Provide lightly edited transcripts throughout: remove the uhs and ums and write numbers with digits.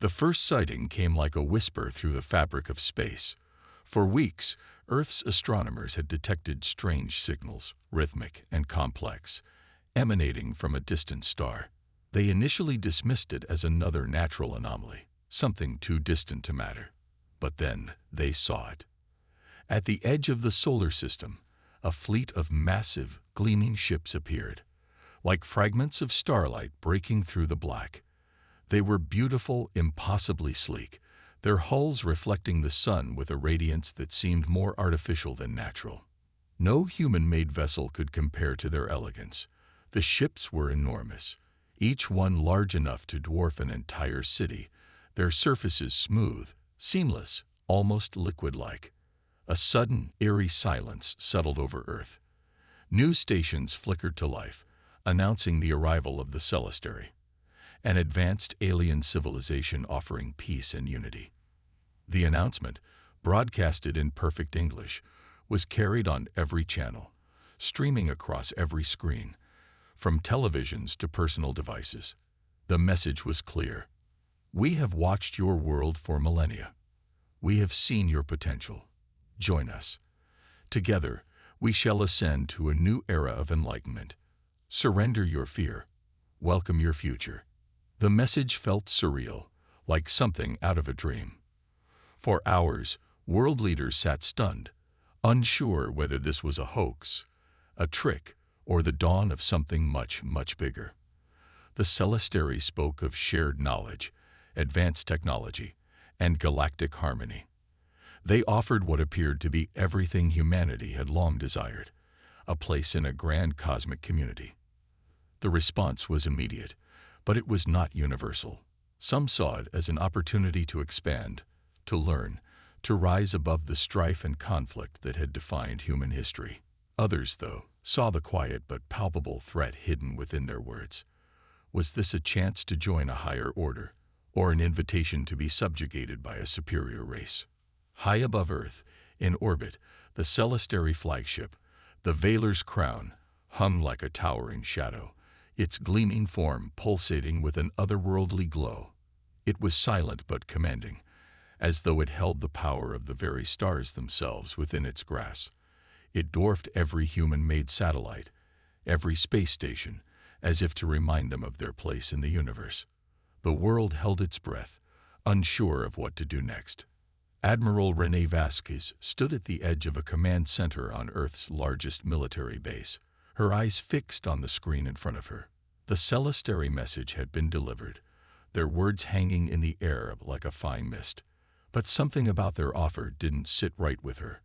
The first sighting came like a whisper through the fabric of space. For weeks, Earth's astronomers had detected strange signals, rhythmic and complex, emanating from a distant star. They initially dismissed it as another natural anomaly, something too distant to matter. But then they saw it. At the edge of the solar system, a fleet of massive, gleaming ships appeared, like fragments of starlight breaking through the black. They were beautiful, impossibly sleek, their hulls reflecting the sun with a radiance that seemed more artificial than natural. No human-made vessel could compare to their elegance. The ships were enormous, each one large enough to dwarf an entire city, their surfaces smooth, seamless, almost liquid-like. A sudden, eerie silence settled over Earth. News stations flickered to life, announcing the arrival of the Celestary, an advanced alien civilization offering peace and unity. The announcement, broadcasted in perfect English, was carried on every channel, streaming across every screen, from televisions to personal devices. The message was clear. We have watched your world for millennia. We have seen your potential. Join us. Together, we shall ascend to a new era of enlightenment. Surrender your fear. Welcome your future. The message felt surreal, like something out of a dream. For hours, world leaders sat stunned, unsure whether this was a hoax, a trick, or the dawn of something much, much bigger. The Celestary spoke of shared knowledge, advanced technology, and galactic harmony. They offered what appeared to be everything humanity had long desired, a place in a grand cosmic community. The response was immediate, but it was not universal. Some saw it as an opportunity to expand, to learn, to rise above the strife and conflict that had defined human history. Others, though, saw the quiet but palpable threat hidden within their words. Was this a chance to join a higher order, or an invitation to be subjugated by a superior race? High above Earth, in orbit, the Celestary flagship, the Veiler's crown, hung like a towering shadow, its gleaming form pulsating with an otherworldly glow. It was silent but commanding, as though it held the power of the very stars themselves within its grasp. It dwarfed every human-made satellite, every space station, as if to remind them of their place in the universe. The world held its breath, unsure of what to do next. Admiral René Vasquez stood at the edge of a command center on Earth's largest military base, her eyes fixed on the screen in front of her. The Celestary message had been delivered, their words hanging in the air like a fine mist. But something about their offer didn't sit right with her.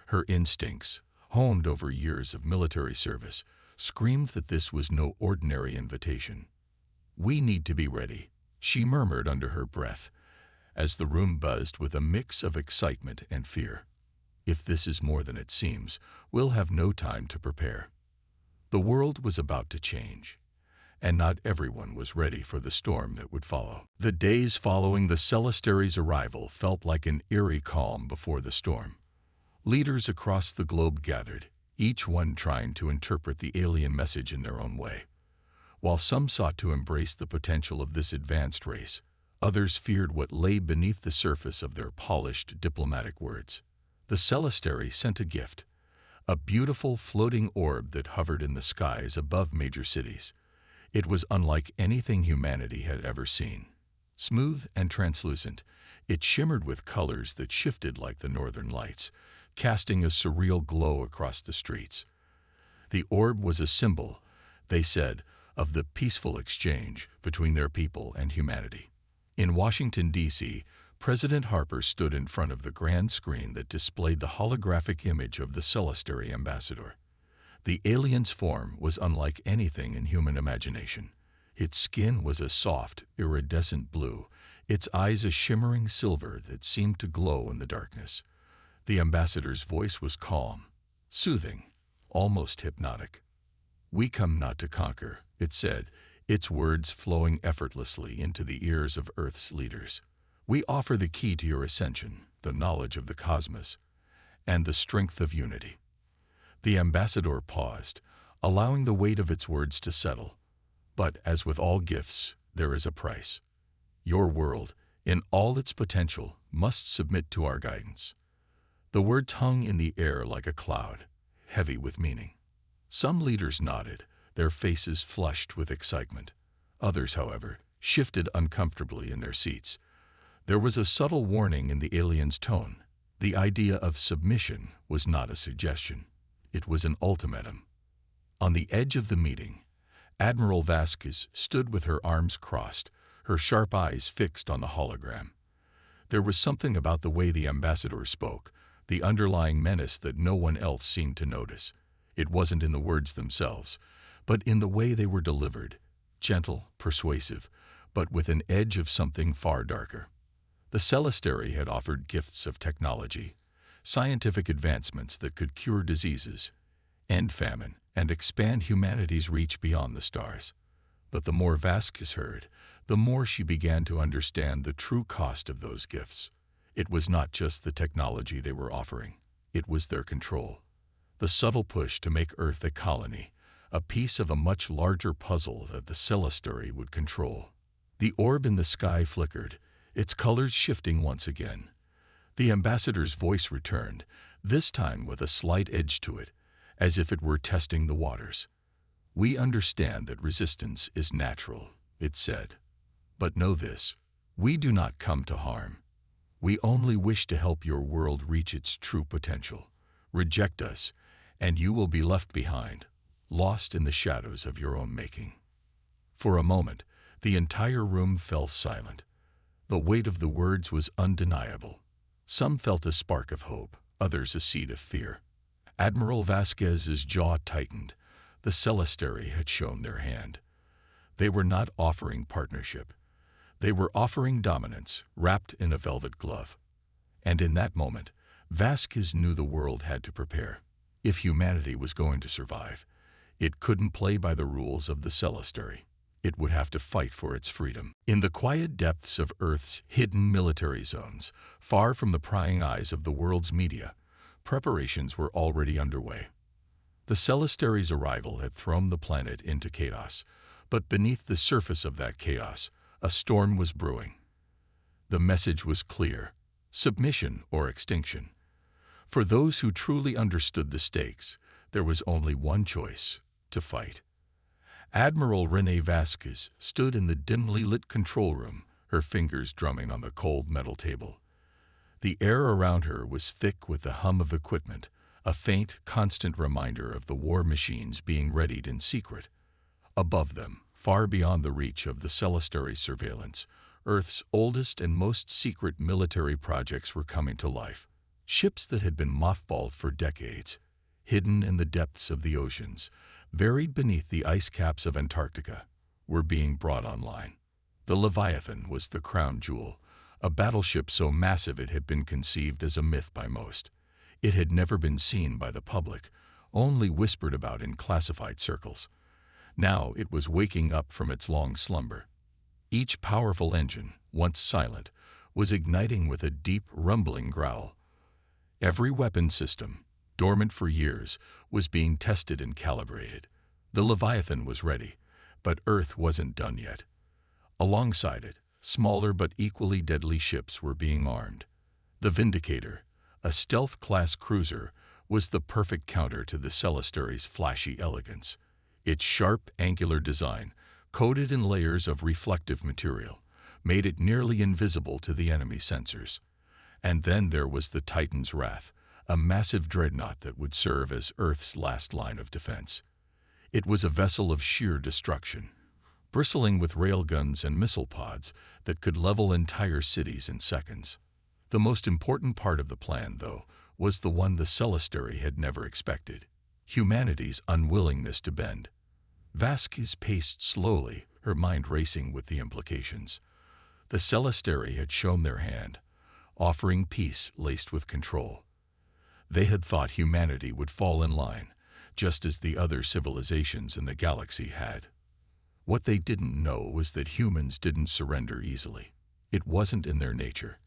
Her instincts, honed over years of military service, screamed that this was no ordinary invitation. "We need to be ready," she murmured under her breath, as the room buzzed with a mix of excitement and fear. "If this is more than it seems, we'll have no time to prepare." The world was about to change, and not everyone was ready for the storm that would follow. The days following the Celestary's arrival felt like an eerie calm before the storm. Leaders across the globe gathered, each one trying to interpret the alien message in their own way. While some sought to embrace the potential of this advanced race, others feared what lay beneath the surface of their polished diplomatic words. The Celestary sent a gift, a beautiful floating orb that hovered in the skies above major cities. It was unlike anything humanity had ever seen. Smooth and translucent, it shimmered with colors that shifted like the northern lights, casting a surreal glow across the streets. The orb was a symbol, they said, of the peaceful exchange between their people and humanity. In Washington, D.C., President Harper stood in front of the grand screen that displayed the holographic image of the Celestary ambassador. The alien's form was unlike anything in human imagination. Its skin was a soft, iridescent blue, its eyes a shimmering silver that seemed to glow in the darkness. The ambassador's voice was calm, soothing, almost hypnotic. "We come not to conquer," it said, its words flowing effortlessly into the ears of Earth's leaders. "We offer the key to your ascension, the knowledge of the cosmos, and the strength of unity." The ambassador paused, allowing the weight of its words to settle. But as with all gifts, there is a price. Your world, in all its potential, must submit to our guidance." The words hung in the air like a cloud, heavy with meaning. Some leaders nodded, their faces flushed with excitement. Others, however, shifted uncomfortably in their seats. There was a subtle warning in the alien's tone. The idea of submission was not a suggestion. It was an ultimatum. On the edge of the meeting, Admiral Vasquez stood with her arms crossed, her sharp eyes fixed on the hologram. There was something about the way the ambassador spoke, the underlying menace that no one else seemed to notice. It wasn't in the words themselves, but in the way they were delivered, gentle, persuasive, but with an edge of something far darker. The Celestari had offered gifts of technology, scientific advancements that could cure diseases, end famine, and expand humanity's reach beyond the stars. But the more Vasquez heard, the more she began to understand the true cost of those gifts. It was not just the technology they were offering. It was their control. The subtle push to make Earth a colony, a piece of a much larger puzzle that the Celestari would control. The orb in the sky flickered, its colors shifting once again. The ambassador's voice returned, this time with a slight edge to it, as if it were testing the waters. "We understand that resistance is natural," it said. "But know this, we do not come to harm. We only wish to help your world reach its true potential. Reject us, and you will be left behind, lost in the shadows of your own making." For a moment, the entire room fell silent. The weight of the words was undeniable. Some felt a spark of hope, others a seed of fear. Admiral Vasquez's jaw tightened. The Celestari had shown their hand. They were not offering partnership. They were offering dominance, wrapped in a velvet glove. And in that moment, Vasquez knew the world had to prepare. If humanity was going to survive, it couldn't play by the rules of the Celestari. It would have to fight for its freedom. In the quiet depths of Earth's hidden military zones, far from the prying eyes of the world's media, preparations were already underway. The Celestari's arrival had thrown the planet into chaos, but beneath the surface of that chaos, a storm was brewing. The message was clear: submission or extinction. For those who truly understood the stakes, there was only one choice: to fight. Admiral Renee Vasquez stood in the dimly lit control room, her fingers drumming on the cold metal table. The air around her was thick with the hum of equipment, a faint, constant reminder of the war machines being readied in secret. Above them, far beyond the reach of the Celestari surveillance, Earth's oldest and most secret military projects were coming to life. Ships that had been mothballed for decades, hidden in the depths of the oceans, buried beneath the ice caps of Antarctica, were being brought online. The Leviathan was the crown jewel, a battleship so massive it had been conceived as a myth by most. It had never been seen by the public, only whispered about in classified circles. Now it was waking up from its long slumber. Each powerful engine, once silent, was igniting with a deep, rumbling growl. Every weapon system, dormant for years, was being tested and calibrated. The Leviathan was ready, but Earth wasn't done yet. Alongside it, smaller but equally deadly ships were being armed. The Vindicator, a stealth-class cruiser, was the perfect counter to the Celestari's flashy elegance. Its sharp, angular design, coated in layers of reflective material, made it nearly invisible to the enemy sensors. And then there was the Titan's Wrath, a massive dreadnought that would serve as Earth's last line of defense. It was a vessel of sheer destruction, bristling with railguns and missile pods that could level entire cities in seconds. The most important part of the plan, though, was the one the Celestari had never expected: humanity's unwillingness to bend. Vasquez paced slowly, her mind racing with the implications. The Celestari had shown their hand, offering peace laced with control. They had thought humanity would fall in line, just as the other civilizations in the galaxy had. What they didn't know was that humans didn't surrender easily. It wasn't in their nature.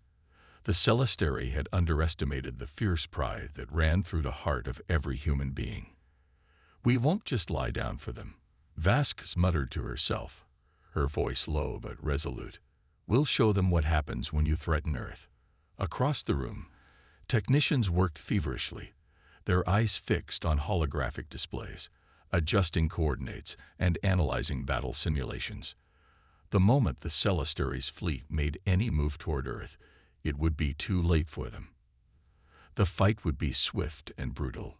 The Celestari had underestimated the fierce pride that ran through the heart of every human being. "We won't just lie down for them," Vasquez muttered to herself, her voice low but resolute. We'll show them what happens when you threaten Earth." Across the room, technicians worked feverishly, their eyes fixed on holographic displays, adjusting coordinates and analyzing battle simulations. The moment the Celastary's fleet made any move toward Earth, it would be too late for them. The fight would be swift and brutal.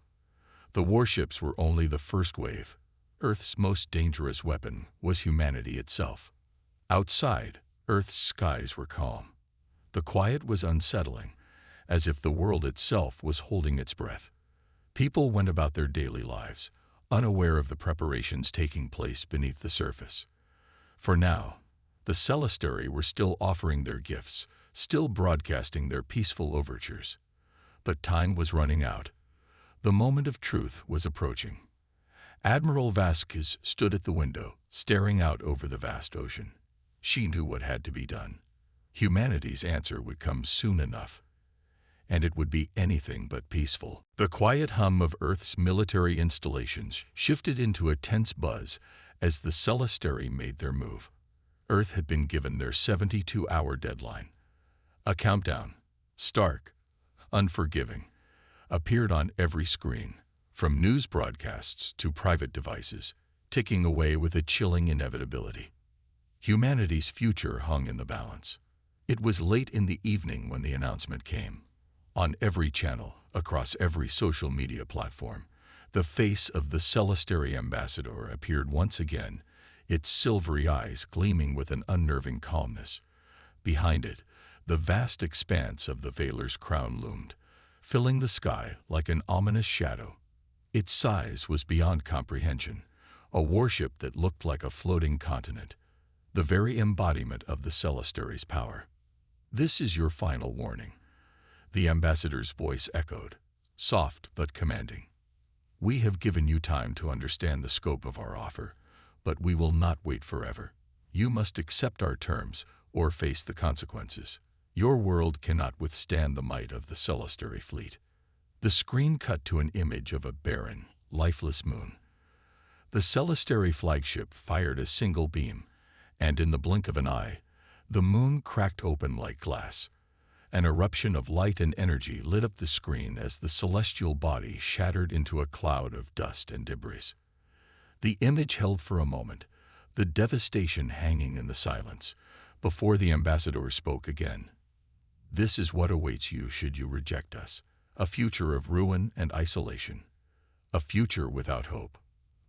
The warships were only the first wave. Earth's most dangerous weapon was humanity itself. Outside, Earth's skies were calm. The quiet was unsettling, as if the world itself was holding its breath. People went about their daily lives, unaware of the preparations taking place beneath the surface. For now, the Celestari were still offering their gifts, still broadcasting their peaceful overtures. But time was running out. The moment of truth was approaching. Admiral Vasquez stood at the window, staring out over the vast ocean. She knew what had to be done. Humanity's answer would come soon enough, and it would be anything but peaceful. The quiet hum of Earth's military installations shifted into a tense buzz as the Celestari made their move. Earth had been given their 72-hour deadline. A countdown, stark, unforgiving, appeared on every screen, from news broadcasts to private devices, ticking away with a chilling inevitability. Humanity's future hung in the balance. It was late in the evening when the announcement came. On every channel, across every social media platform, the face of the Celestari ambassador appeared once again, its silvery eyes gleaming with an unnerving calmness. Behind it, the vast expanse of the Valer's crown loomed, filling the sky like an ominous shadow. Its size was beyond comprehension, a warship that looked like a floating continent, the very embodiment of the Celestari's power. "This is your final warning," the ambassador's voice echoed, soft but commanding. "We have given you time to understand the scope of our offer, but we will not wait forever. You must accept our terms or face the consequences. Your world cannot withstand the might of the Celestari fleet." The screen cut to an image of a barren, lifeless moon. The Celestari flagship fired a single beam, and in the blink of an eye, the moon cracked open like glass. An eruption of light and energy lit up the screen as the celestial body shattered into a cloud of dust and debris. The image held for a moment, the devastation hanging in the silence, before the ambassador spoke again. "This is what awaits you should you reject us. A future of ruin and isolation. A future without hope."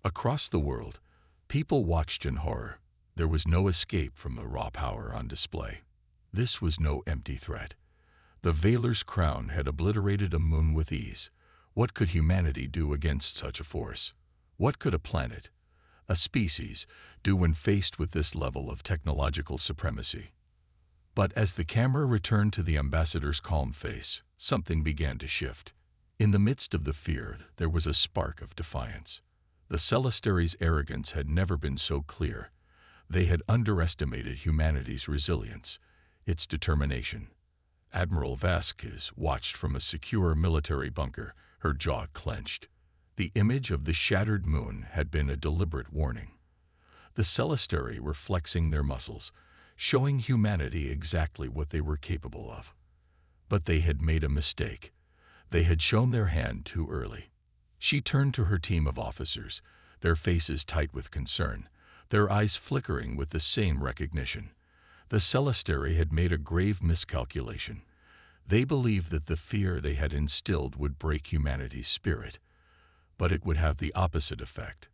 Across the world, people watched in horror. There was no escape from the raw power on display. This was no empty threat. The Valer's crown had obliterated a moon with ease. What could humanity do against such a force? What could a planet, a species, do when faced with this level of technological supremacy? But as the camera returned to the ambassador's calm face, something began to shift. In the midst of the fear, there was a spark of defiance. The Celestari's arrogance had never been so clear. They had underestimated humanity's resilience, its determination. Admiral Vasquez watched from a secure military bunker, her jaw clenched. The image of the shattered moon had been a deliberate warning. The Celestari were flexing their muscles, showing humanity exactly what they were capable of. But they had made a mistake. They had shown their hand too early. She turned to her team of officers, their faces tight with concern, their eyes flickering with the same recognition. The Celestari had made a grave miscalculation. They believed that the fear they had instilled would break humanity's spirit, but it would have the opposite effect.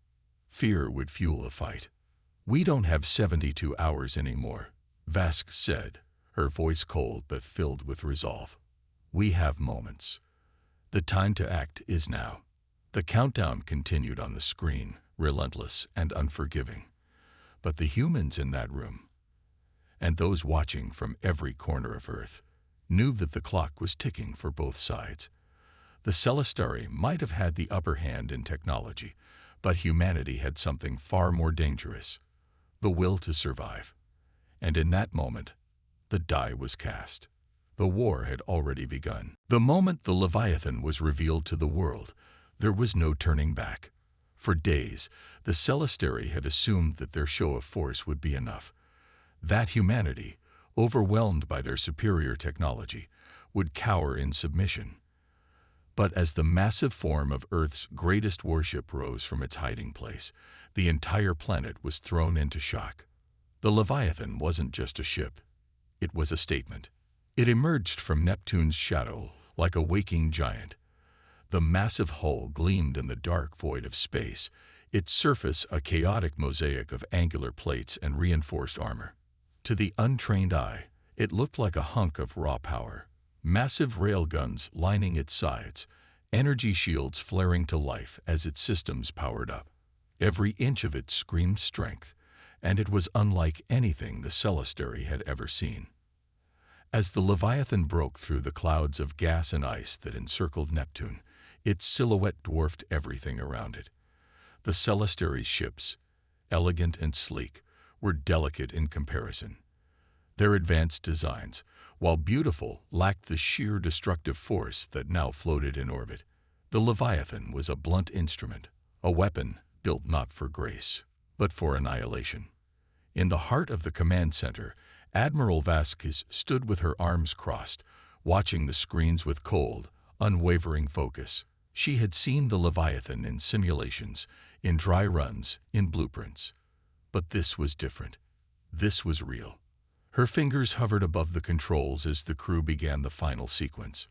Fear would fuel a fight. "We don't have 72 hours anymore," Vasquez said, her voice cold but filled with resolve. "We have moments. The time to act is now." The countdown continued on the screen, relentless and unforgiving. But the humans in that room, and those watching from every corner of Earth, knew that the clock was ticking for both sides. The Celestari might have had the upper hand in technology, but humanity had something far more dangerous: the will to survive. And in that moment, the die was cast. The war had already begun. The moment the Leviathan was revealed to the world, there was no turning back. For days, the Celestari had assumed that their show of force would be enough. That humanity, overwhelmed by their superior technology, would cower in submission. But as the massive form of Earth's greatest warship rose from its hiding place, the entire planet was thrown into shock. The Leviathan wasn't just a ship. It was a statement. It emerged from Neptune's shadow like a waking giant. The massive hull gleamed in the dark void of space, its surface a chaotic mosaic of angular plates and reinforced armor. To the untrained eye, it looked like a hunk of raw power. Massive railguns lining its sides, energy shields flaring to life as its systems powered up. Every inch of it screamed strength, and it was unlike anything the Celestary had ever seen. As the Leviathan broke through the clouds of gas and ice that encircled Neptune, its silhouette dwarfed everything around it. The Celestary's ships, elegant and sleek, were delicate in comparison. Their advanced designs, while beautiful, lacked the sheer destructive force that now floated in orbit. The Leviathan was a blunt instrument, a weapon built not for grace, but for annihilation. In the heart of the command center, Admiral Vasquez stood with her arms crossed, watching the screens with cold, unwavering focus. She had seen the Leviathan in simulations, in dry runs, in blueprints. But this was different. This was real. Her fingers hovered above the controls as the crew began the final sequence.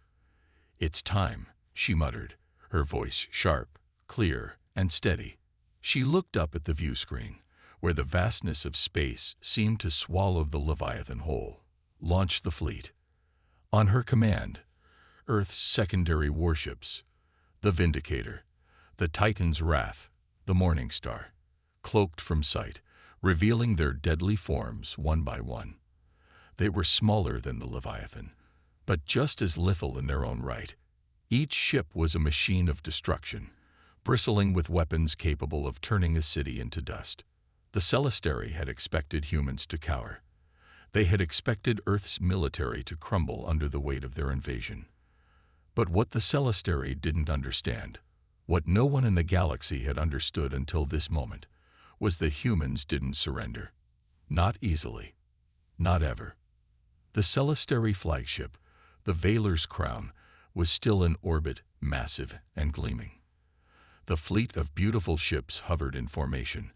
"It's time," she muttered, her voice sharp, clear, and steady. She looked up at the view screen, where the vastness of space seemed to swallow the Leviathan whole. "Launch the fleet." On her command, Earth's secondary warships, the Vindicator, the Titan's Wrath, the Morning Star, cloaked from sight, revealing their deadly forms one by one. They were smaller than the Leviathan, but just as lethal in their own right. Each ship was a machine of destruction, bristling with weapons capable of turning a city into dust. The Celestary had expected humans to cower. They had expected Earth's military to crumble under the weight of their invasion. But what the Celestary didn't understand, what no one in the galaxy had understood until this moment, was that humans didn't surrender. Not easily. Not ever. The Celestary flagship, the Valor's Crown, was still in orbit, massive and gleaming. The fleet of beautiful ships hovered in formation,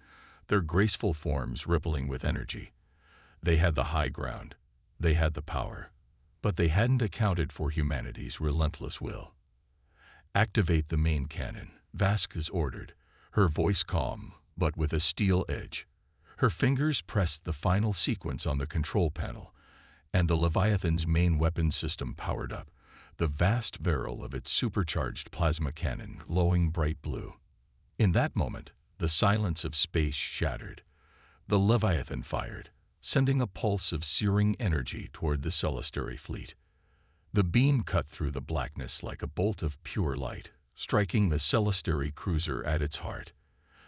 their graceful forms rippling with energy. They had the high ground. They had the power. But they hadn't accounted for humanity's relentless will. "Activate the main cannon," Vasquez ordered, her voice calm, but with a steel edge. Her fingers pressed the final sequence on the control panel, and the Leviathan's main weapon system powered up, the vast barrel of its supercharged plasma cannon glowing bright blue. In that moment, the silence of space shattered. The Leviathan fired, sending a pulse of searing energy toward the Celestary fleet. The beam cut through the blackness like a bolt of pure light, striking the Celestary cruiser at its heart.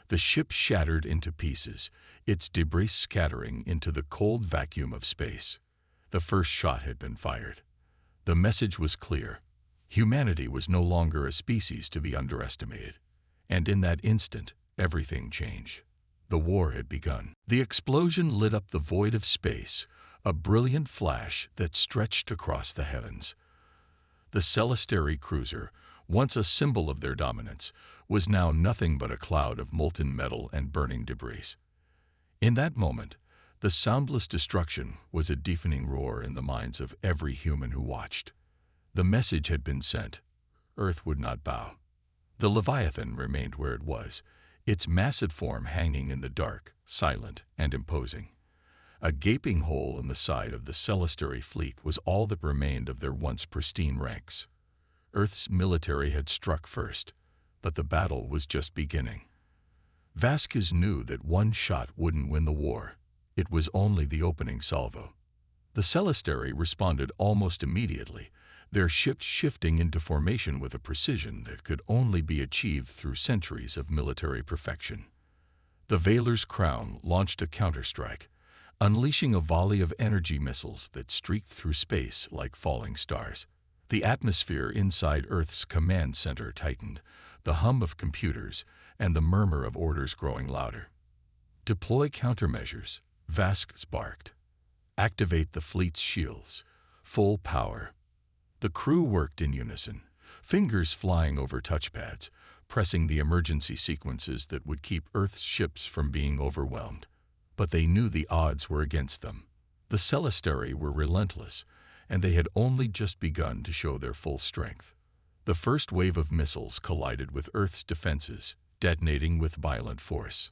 The ship shattered into pieces, its debris scattering into the cold vacuum of space. The first shot had been fired. The message was clear. Humanity was no longer a species to be underestimated. And in that instant, everything changed. The war had begun. The explosion lit up the void of space, a brilliant flash that stretched across the heavens. The Celestary cruiser, once a symbol of their dominance, was now nothing but a cloud of molten metal and burning debris. In that moment, the soundless destruction was a deafening roar in the minds of every human who watched. The message had been sent. Earth would not bow. The Leviathan remained where it was, its massive form hanging in the dark, silent and imposing. A gaping hole in the side of the Celestary fleet was all that remained of their once pristine ranks. Earth's military had struck first, but the battle was just beginning. Vasquez knew that one shot wouldn't win the war. It was only the opening salvo. The Celestary responded almost immediately, their ships shifting into formation with a precision that could only be achieved through centuries of military perfection. The Valor's Crown launched a counterstrike, unleashing a volley of energy missiles that streaked through space like falling stars. The atmosphere inside Earth's command center tightened, the hum of computers and the murmur of orders growing louder. "Deploy countermeasures," Vasquez barked. Activate the fleet's shields. Full power. The crew worked in unison, fingers flying over touchpads, pressing the emergency sequences that would keep Earth's ships from being overwhelmed. But they knew the odds were against them. The Celestari were relentless, and they had only just begun to show their full strength. The first wave of missiles collided with Earth's defenses, detonating with violent force.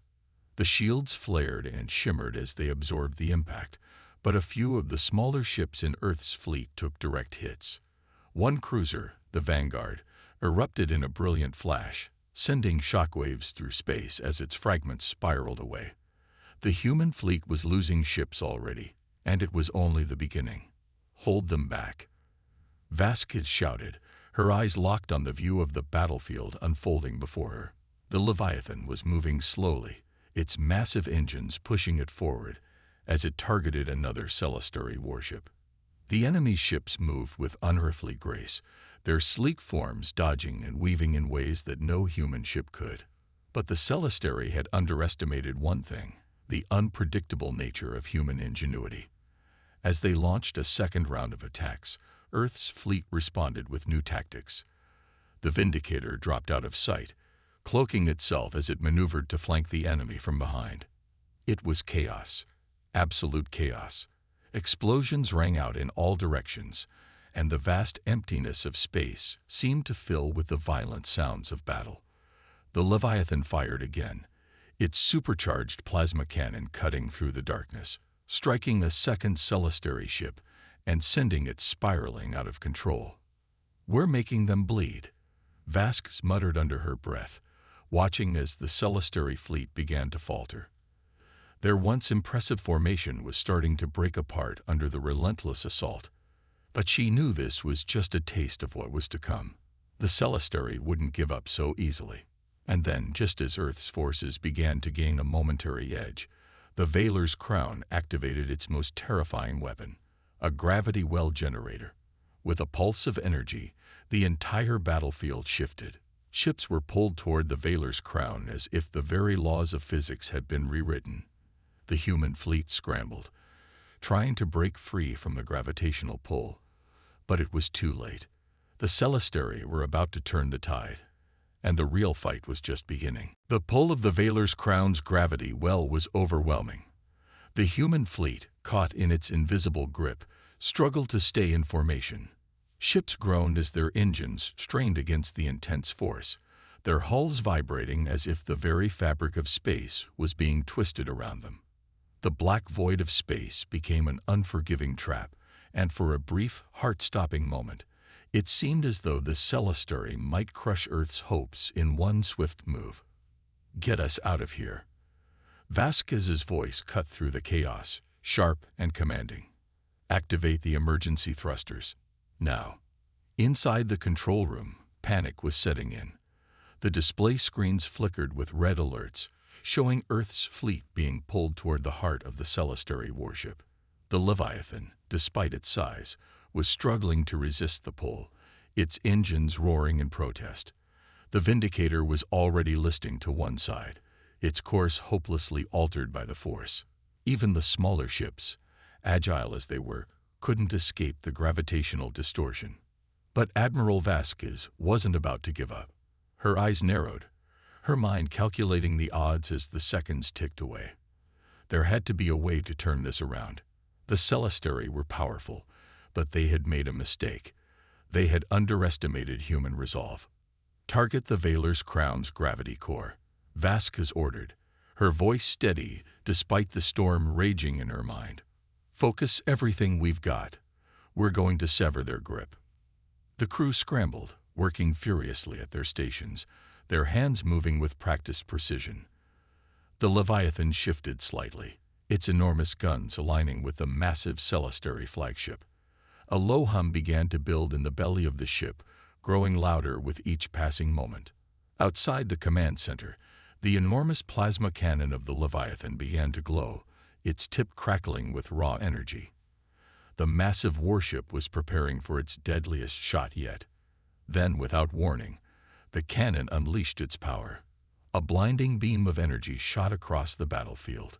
The shields flared and shimmered as they absorbed the impact, but a few of the smaller ships in Earth's fleet took direct hits. One cruiser, the Vanguard, erupted in a brilliant flash, sending shockwaves through space as its fragments spiraled away. The human fleet was losing ships already, and it was only the beginning. Hold them back. Vasquez shouted, her eyes locked on the view of the battlefield unfolding before her. The Leviathan was moving slowly, its massive engines pushing it forward as it targeted another Celestari warship. The enemy's ships moved with unearthly grace, their sleek forms dodging and weaving in ways that no human ship could. But the Celestari had underestimated one thing: the unpredictable nature of human ingenuity. As they launched a second round of attacks, Earth's fleet responded with new tactics. The Vindicator dropped out of sight, cloaking itself as it maneuvered to flank the enemy from behind. It was chaos, absolute chaos. Explosions rang out in all directions, and the vast emptiness of space seemed to fill with the violent sounds of battle. The Leviathan fired again, its supercharged plasma cannon cutting through the darkness, striking a second Celestari ship and sending it spiraling out of control. "We're making them bleed," Vasquez muttered under her breath, watching as the Celestari fleet began to falter. Their once impressive formation was starting to break apart under the relentless assault. But she knew this was just a taste of what was to come. The Celestari wouldn't give up so easily. And then, just as Earth's forces began to gain a momentary edge, the Veiler's crown activated its most terrifying weapon, a gravity well generator. With a pulse of energy, the entire battlefield shifted. Ships were pulled toward the Veiler's crown as if the very laws of physics had been rewritten. The human fleet scrambled, trying to break free from the gravitational pull. But it was too late. The Celestari were about to turn the tide, and the real fight was just beginning. The pull of the Veiler's crown's gravity well was overwhelming. The human fleet, caught in its invisible grip, struggled to stay in formation. Ships groaned as their engines strained against the intense force, their hulls vibrating as if the very fabric of space was being twisted around them. The black void of space became an unforgiving trap, and for a brief, heart-stopping moment, it seemed as though the Celestari might crush Earth's hopes in one swift move. "Get us out of here." Vasquez's voice cut through the chaos, sharp and commanding. "Activate the emergency thrusters. Now." Inside the control room, panic was setting in. The display screens flickered with red alerts, showing Earth's fleet being pulled toward the heart of the Celestari warship. The Leviathan, despite its size, was struggling to resist the pull, its engines roaring in protest. The Vindicator was already listing to one side, its course hopelessly altered by the force. Even the smaller ships, agile as they were, couldn't escape the gravitational distortion. But Admiral Vasquez wasn't about to give up. Her eyes narrowed, her mind calculating the odds as the seconds ticked away. There had to be a way to turn this around. The Celestari were powerful, but they had made a mistake. They had underestimated human resolve. "Target the Veiler's crown's gravity core," Vasquez ordered, her voice steady despite the storm raging in her mind. "Focus everything we've got. We're going to sever their grip." The crew scrambled, working furiously at their stations, their hands moving with practiced precision. The Leviathan shifted slightly, its enormous guns aligning with the massive Celestari flagship. A low hum began to build in the belly of the ship, growing louder with each passing moment. Outside the command center, the enormous plasma cannon of the Leviathan began to glow, its tip crackling with raw energy. The massive warship was preparing for its deadliest shot yet. Then, without warning, the cannon unleashed its power. A blinding beam of energy shot across the battlefield,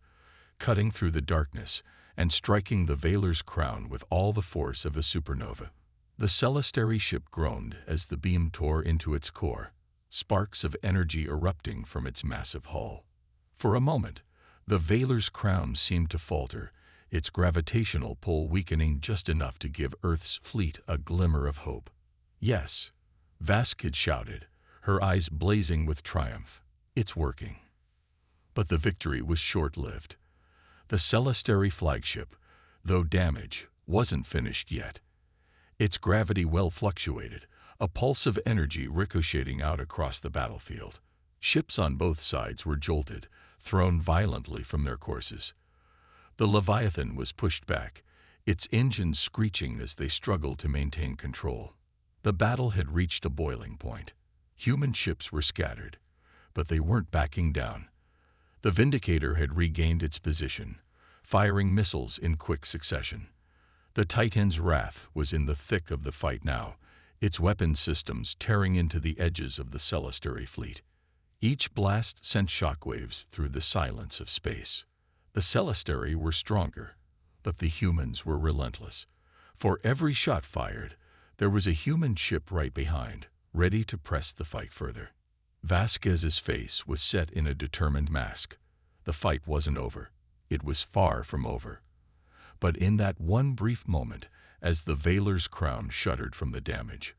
cutting through the darkness and striking the Veiler's crown with all the force of a supernova. The Celestary ship groaned as the beam tore into its core, sparks of energy erupting from its massive hull. For a moment, the Veiler's crown seemed to falter, its gravitational pull weakening just enough to give Earth's fleet a glimmer of hope. "Yes," Vasquez shouted, her eyes blazing with triumph. "It's working." But the victory was short-lived. The Celestary flagship, though damaged, wasn't finished yet. Its gravity well fluctuated, a pulse of energy ricocheting out across the battlefield. Ships on both sides were jolted, thrown violently from their courses. The Leviathan was pushed back, its engines screeching as they struggled to maintain control. The battle had reached a boiling point. Human ships were scattered, but they weren't backing down. The Vindicator had regained its position, firing missiles in quick succession. The Titan's wrath was in the thick of the fight now, its weapon systems tearing into the edges of the Celestary fleet. Each blast sent shockwaves through the silence of space. The Celestary were stronger, but the humans were relentless. For every shot fired, there was a human ship right behind, ready to press the fight further. Vasquez's face was set in a determined mask. The fight wasn't over. It was far from over. But in that one brief moment, as the Veiler's crown shuddered from the damage,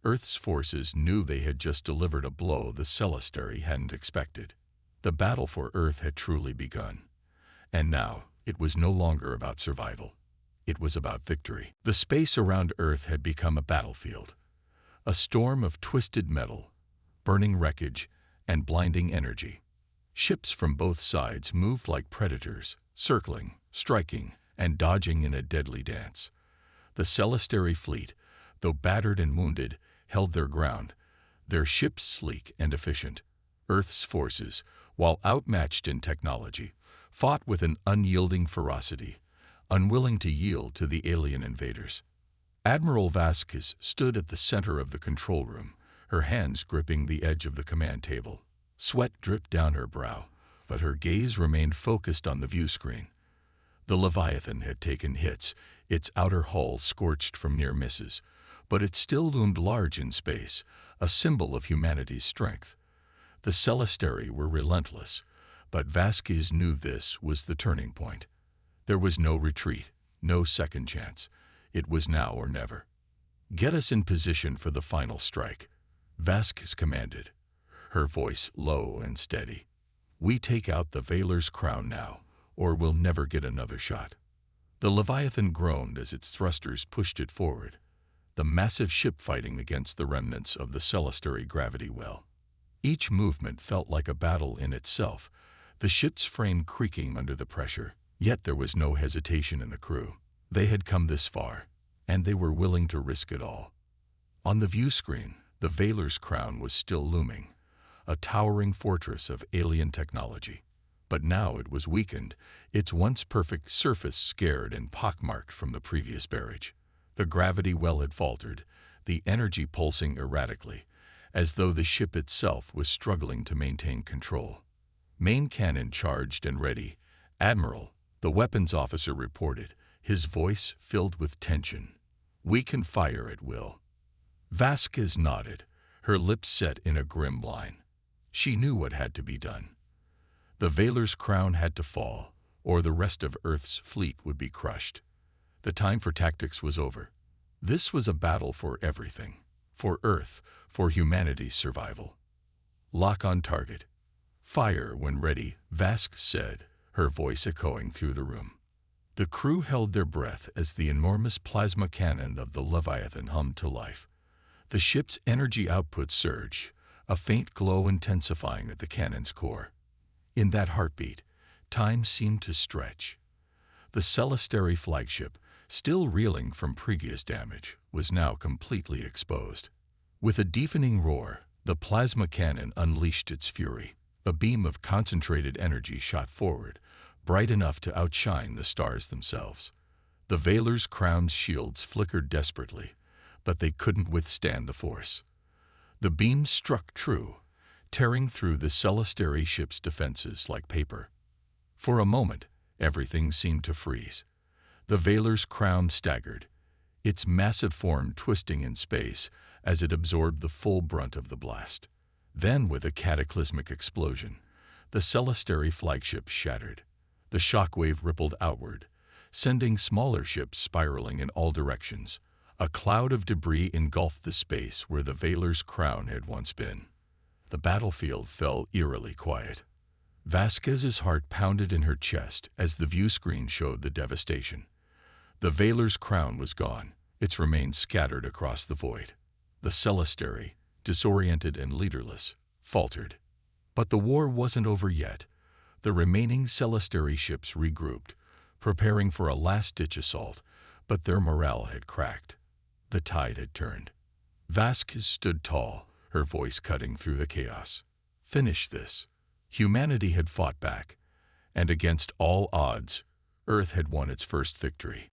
Earth's forces knew they had just delivered a blow the Celestary hadn't expected. The battle for Earth had truly begun. And now, it was no longer about survival. It was about victory. The space around Earth had become a battlefield. A storm of twisted metal, burning wreckage, and blinding energy. Ships from both sides moved like predators, circling, striking, and dodging in a deadly dance. The Celestary fleet, though battered and wounded, held their ground, their ships sleek and efficient. Earth's forces, while outmatched in technology, fought with an unyielding ferocity, unwilling to yield to the alien invaders. Admiral Vasquez stood at the center of the control room, her hands gripping the edge of the command table. Sweat dripped down her brow, but her gaze remained focused on the view screen. The Leviathan had taken hits, its outer hull scorched from near misses, but it still loomed large in space, a symbol of humanity's strength. The Celestary were relentless, but Vasquez knew this was the turning point. There was no retreat, no second chance. It was now or never. "Get us in position for the final strike," Vasquez commanded, her voice low and steady. "We take out the Veiler's crown now, or we'll never get another shot." The Leviathan groaned as its thrusters pushed it forward, the massive ship fighting against the remnants of the Celestary gravity well. Each movement felt like a battle in itself, the ship's frame creaking under the pressure. Yet there was no hesitation in the crew. They had come this far, and they were willing to risk it all. On the view screen, the Veiler's crown was still looming, a towering fortress of alien technology. But now it was weakened, its once perfect surface scarred and pockmarked from the previous barrage. The gravity well had faltered, the energy pulsing erratically, as though the ship itself was struggling to maintain control. Main cannon charged and ready. "Admiral," the weapons officer reported, his voice filled with tension. "We can fire at will." Vasquez nodded, her lips set in a grim line. She knew what had to be done. The Veiler's crown had to fall, or the rest of Earth's fleet would be crushed. The time for tactics was over. This was a battle for everything. For Earth, for humanity's survival. "Lock on target. Fire when ready," Vasquez said, her voice echoing through the room. The crew held their breath as the enormous plasma cannon of the Leviathan hummed to life. The ship's energy output surged, a faint glow intensifying at the cannon's core. In that heartbeat, time seemed to stretch. The Celestary flagship, still reeling from previous damage, was now completely exposed. With a deafening roar, the plasma cannon unleashed its fury. A beam of concentrated energy shot forward, bright enough to outshine the stars themselves. The Veiler's crown's shields flickered desperately, but they couldn't withstand the force. The beam struck true, tearing through the Celestary ship's defenses like paper. For a moment, everything seemed to freeze. The Veiler's crown staggered, its massive form twisting in space as it absorbed the full brunt of the blast. Then, with a cataclysmic explosion, the Celestary flagship shattered. The shockwave rippled outward, sending smaller ships spiraling in all directions. A cloud of debris engulfed the space where the Veiler's crown had once been. The battlefield fell eerily quiet. Vasquez's heart pounded in her chest as the view screen showed the devastation. The Veiler's crown was gone, its remains scattered across the void. The Celestary, disoriented and leaderless, faltered. But the war wasn't over yet. The remaining Celestary ships regrouped, preparing for a last-ditch assault, but their morale had cracked. The tide had turned. Vasquez stood tall, her voice cutting through the chaos. Finish this. Humanity had fought back, and against all odds, Earth had won its first victory.